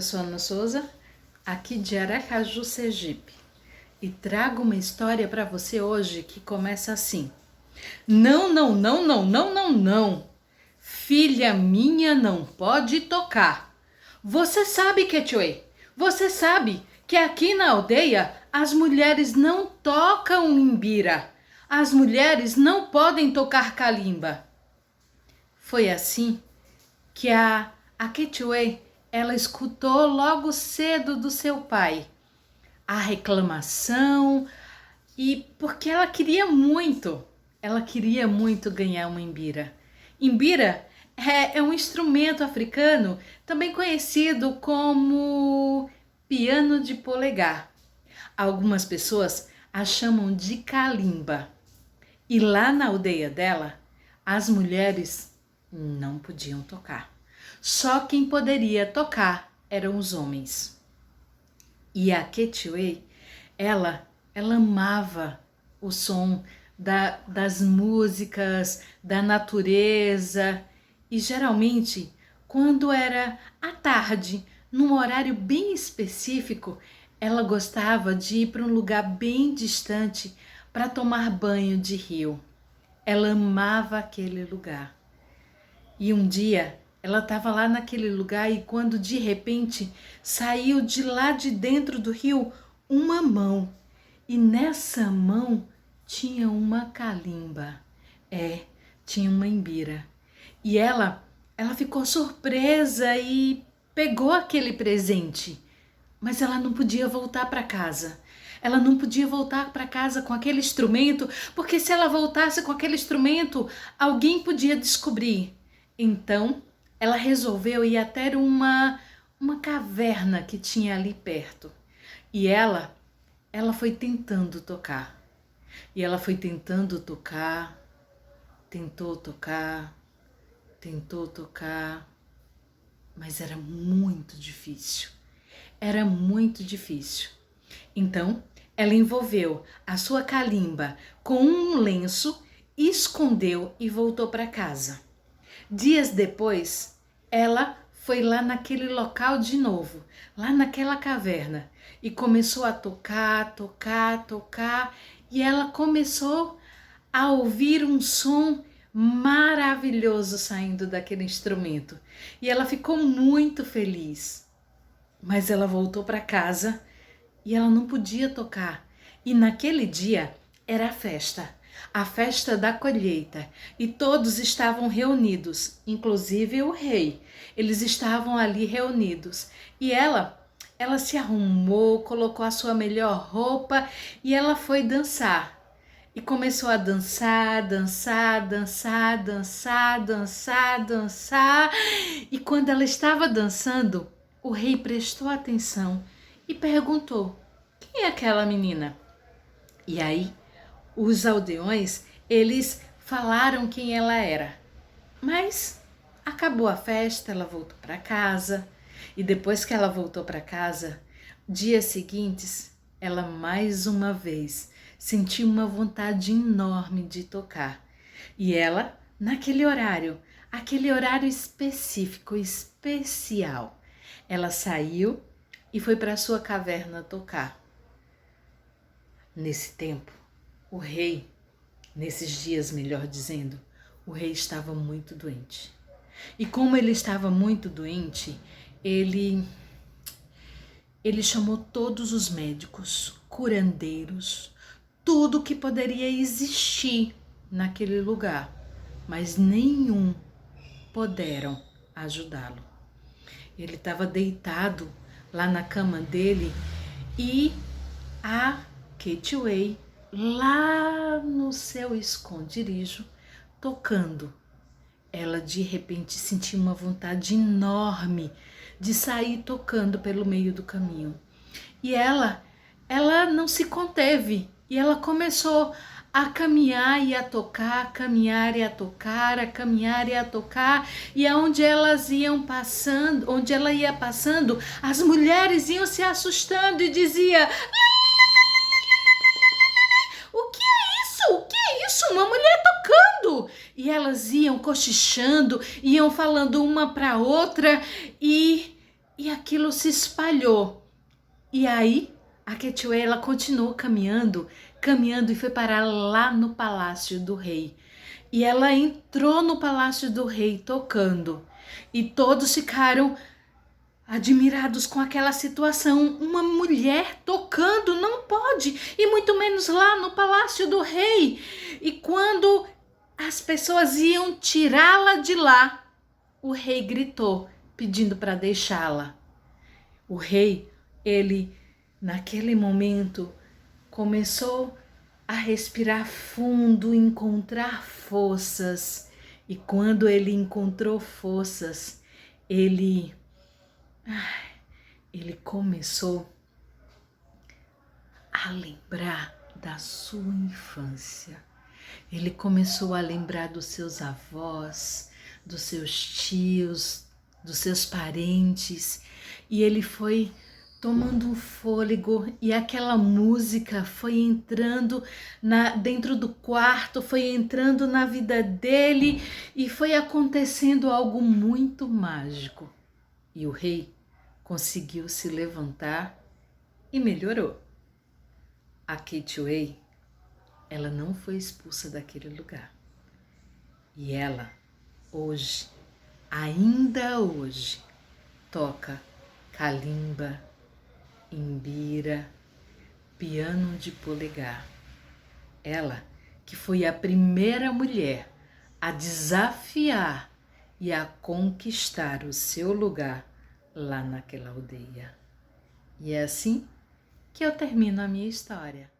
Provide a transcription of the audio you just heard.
Eu sou Ana Souza, aqui de Aracaju, Sergipe, e trago uma história para você hoje que começa assim. Não, não, não, não, não, não, não. Filha minha não pode tocar. Você sabe, Quechua, você sabe que aqui na aldeia as mulheres não tocam imbira. As mulheres não podem tocar calimba. Foi assim que a Quechua, ela escutou logo cedo do seu pai a reclamação, e porque ela queria muito ganhar uma imbira. Imbira é um instrumento africano também conhecido como piano de polegar. Algumas pessoas a chamam de calimba. E lá na aldeia dela, as mulheres não podiam tocar. Só quem poderia tocar eram os homens. E a Quechua, ela amava o som das músicas, da natureza. E geralmente, quando era à tarde, num horário bem específico, ela gostava de ir para um lugar bem distante para tomar banho de rio. Ela amava aquele lugar. E um dia ela estava lá naquele lugar e quando de repente saiu de lá de dentro do rio uma mão. E nessa mão tinha uma calimba. Tinha uma imbira. E ela ficou surpresa e pegou aquele presente. Mas ela não podia voltar para casa. Ela não podia voltar para casa com aquele instrumento, porque se ela voltasse com aquele instrumento, alguém podia descobrir. Então, ela resolveu ir até uma caverna que tinha ali perto. E ela foi tentando tocar. E ela foi tentando tocar, tentou tocar, mas era muito difícil. Era muito difícil. Então, ela envolveu a sua calimba com um lenço, escondeu e voltou para casa. Dias depois, ela foi lá naquele local de novo, lá naquela caverna, e começou a tocar, e ela começou a ouvir um som maravilhoso saindo daquele instrumento. E ela ficou muito feliz. Mas ela voltou para casa e ela não podia tocar. E naquele dia era a festa da colheita, e todos estavam reunidos, inclusive o rei. Eles estavam ali reunidos. E ela se arrumou, colocou a sua melhor roupa e ela foi dançar. E começou a dançar. E quando ela estava dançando, o rei prestou atenção e perguntou: quem é aquela menina? E aí, os aldeões, eles falaram quem ela era. Mas acabou a festa, ela voltou para casa. E depois que ela voltou para casa, dias seguintes, ela mais uma vez sentiu uma vontade enorme de tocar. E ela, aquele horário específico, especial, ela saiu e foi para sua caverna tocar. Nesse tempo, o rei, nesses dias, melhor dizendo, o rei estava muito doente. E como ele estava muito doente, ele chamou todos os médicos, curandeiros, tudo que poderia existir naquele lugar, mas nenhum puderam ajudá-lo. Ele estava deitado lá na cama dele e a Quechua, lá no seu esconderijo, tocando. Ela de repente sentiu uma vontade enorme de sair tocando pelo meio do caminho. E ela não se conteve e ela começou a caminhar e a tocar, a caminhar e a tocar, a caminhar e a tocar. E aonde elas iam passando, onde ela ia passando, as mulheres iam se assustando e dizia: o que é isso? O que é isso? Uma mulher tocando! E elas iam cochichando, iam falando uma para outra e e aquilo se espalhou. E aí a Quechua, ela continuou caminhando e foi parar lá no palácio do rei. E ela entrou no palácio do rei tocando. E todos ficaram admirados com aquela situação. Uma mulher tocando não pode, e muito menos lá no palácio do rei. E quando as pessoas iam tirá-la de lá, o rei gritou, pedindo para deixá-la. O rei, ele, naquele momento, começou a respirar fundo, encontrar forças. E quando ele encontrou forças, ele começou a lembrar da sua infância. Ele começou a lembrar dos seus avós, dos seus tios, dos seus parentes, e ele foi tomando um fôlego, e aquela música foi entrando dentro do quarto, foi entrando na vida dele, e foi acontecendo algo muito mágico. E o rei conseguiu se levantar e melhorou. A Quechua, ela não foi expulsa daquele lugar. E ela, hoje, ainda hoje, toca calimba, imbira, piano de polegar. Ela que foi a primeira mulher a desafiar e a conquistar o seu lugar lá naquela aldeia. E é assim que eu termino a minha história.